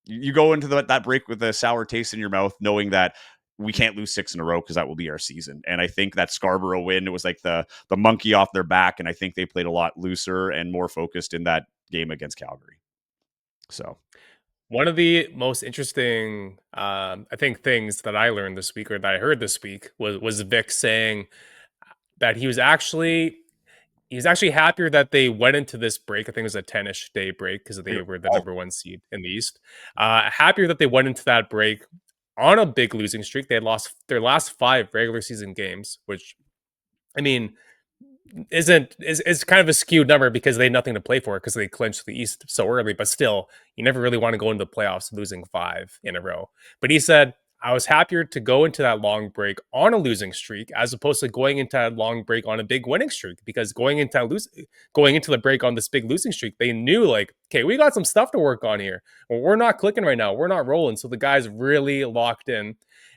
you go into that break with a sour taste in your mouth, knowing that we can't lose 6 in a row because that will be our season. And I think that Scarborough win, it was like the monkey off their back. And I think they played a lot looser and more focused in that game against Calgary. So
one of the most interesting, I think, things that I learned this week or that I heard this week was Vic saying that he was actually happier that they went into this break. I think it was a 10-ish day break because they were the number 1 seed in the East. Happier that they went into that break on a big losing streak. They had lost their last 5 regular season games, which, I mean, is kind of a skewed number because they had nothing to play for because they clinched the East so early. But still, you never really want to go into the playoffs losing 5 in a row. But he said, I was happier to go into that long break on a losing streak as opposed to going into that long break on a big winning streak, because going into the break on this big losing streak, they knew like, okay, we got some stuff to work on here. Well, we're not clicking right now. We're not rolling. So the guys really locked in.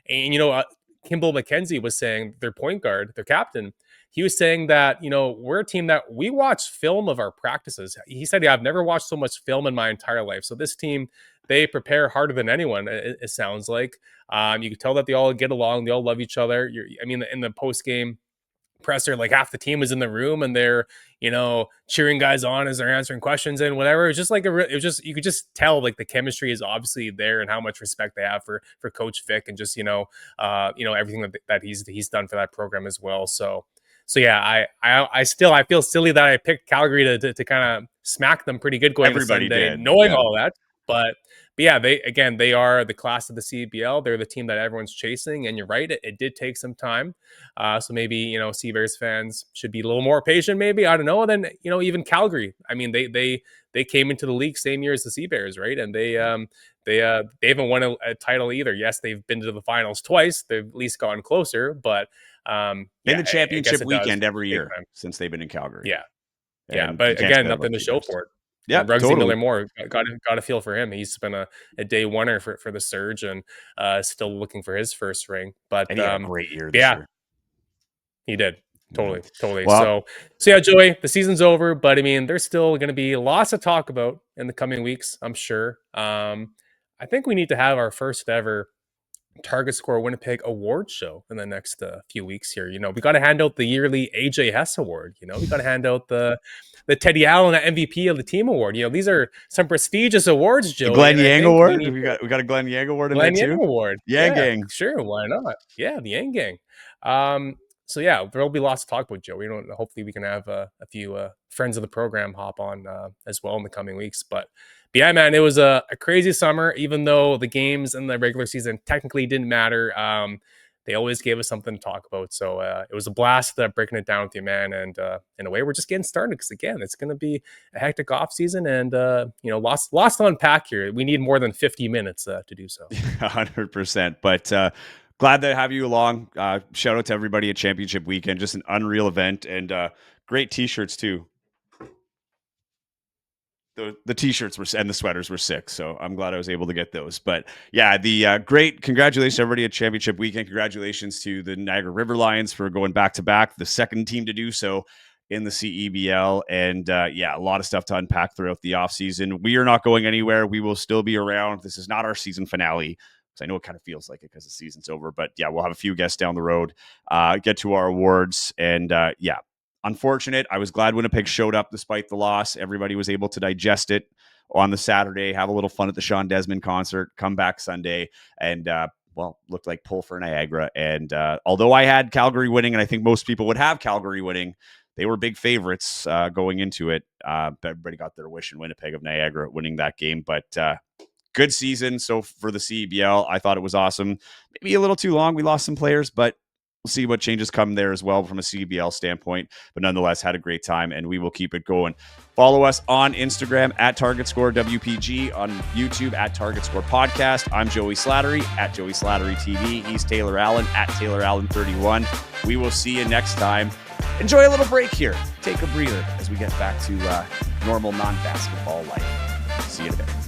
And, Kimball McKenzie was saying, their point guard, their captain, he was saying that, we're a team that we watch film of our practices. He said, yeah, I've never watched so much film in my entire life. So this team, they prepare harder than anyone, it sounds like. You can tell that they all get along. They all love each other. In the post-game presser, like half the team was in the room and they're, cheering guys on as they're answering questions and whatever. It was just like you could just tell like the chemistry is obviously there and how much respect they have for Coach Vic and just, everything that he's done for that program as well. So yeah, I feel silly that I picked Calgary to kind of smack them pretty good going
everybody
to Sunday,
did,
knowing all that. But yeah, they are the class of the CEBL. They're the team that everyone's chasing. And you're right, it did take some time. So maybe, Sea Bears fans should be a little more patient, maybe. I don't know. And then, even Calgary. I mean, they came into the league same year as the Sea Bears, right? And they haven't won a title either. Yes, they've been to the finals twice. They've at least gone closer, but
in the championship weekend every year since they've been in Calgary.
Yeah. Yeah. But again, nothing to show for it.
Yeah,
Ruggsy
totally.
Miller Moore, got a feel for him. He's been a day oneer for the Surge and still looking for his first ring. But
and he had a great year this year.
He did. Totally.
Well,
so yeah, Joey, the season's over, but I mean, there's still going to be lots to talk about in the coming weeks, I'm sure. I think we need to have our first ever Target Score Winnipeg award show in the next few weeks here. We got to hand out the yearly AJ Hess award. We got to hand out the Teddy Allen MVP of the team award. These are some prestigious awards, Joey.
The Glenn Yang award. We got a Glenn Yang award in there too.
Yang award.
Yang Gang.
Sure, why not? Yeah, the Yang Gang. So yeah, there'll be lots to talk about, Joey. Hopefully we can have a few friends of the program hop on as well in the coming weeks. But yeah, man, it was a crazy summer. Even though the games in the regular season technically didn't matter, they always gave us something to talk about. So it was a blast breaking it down with you, man. And in a way, we're just getting started because, again, it's going to be a hectic off season and, lots to unpack here. We need more than 50 minutes to do so.
100%. But glad to have you along. Shout out to everybody at Championship Weekend. Just an unreal event and great T-shirts too. The T-shirts and the sweaters were sick, so I'm glad I was able to get those. But yeah, the great congratulations to everybody at Championship Weekend. Congratulations to the Niagara River Lions for going back-to-back, the second team to do so in the CEBL. And a lot of stuff to unpack throughout the offseason. We are not going anywhere. We will still be around. This is not our season finale. I know it kind of feels like it because the season's over. But yeah, we'll have a few guests down the road, get to our awards. And unfortunate. I was glad Winnipeg showed up despite the loss. Everybody was able to digest it on the Saturday, have a little fun at the Sean Desmond concert, come back Sunday, and looked like pull for Niagara. And although I had Calgary winning, and I think most people would have Calgary winning, they were big favorites going into it. Everybody got their wish in Winnipeg of Niagara winning that game. But good season. So for the CEBL, I thought it was awesome. Maybe a little too long. We lost some players, but we'll see what changes come there as well from a CEBL standpoint. But nonetheless, had a great time, and we will keep it going. Follow us on Instagram at TargetScoreWPG, on YouTube at TargetScore Podcast. I'm Joey Slattery at Joey Slattery TV. He's Taylor Allen at Taylor Allen 31. We will see you next time. Enjoy a little break here. Take a breather as we get back to normal non-basketball life. See you in a bit.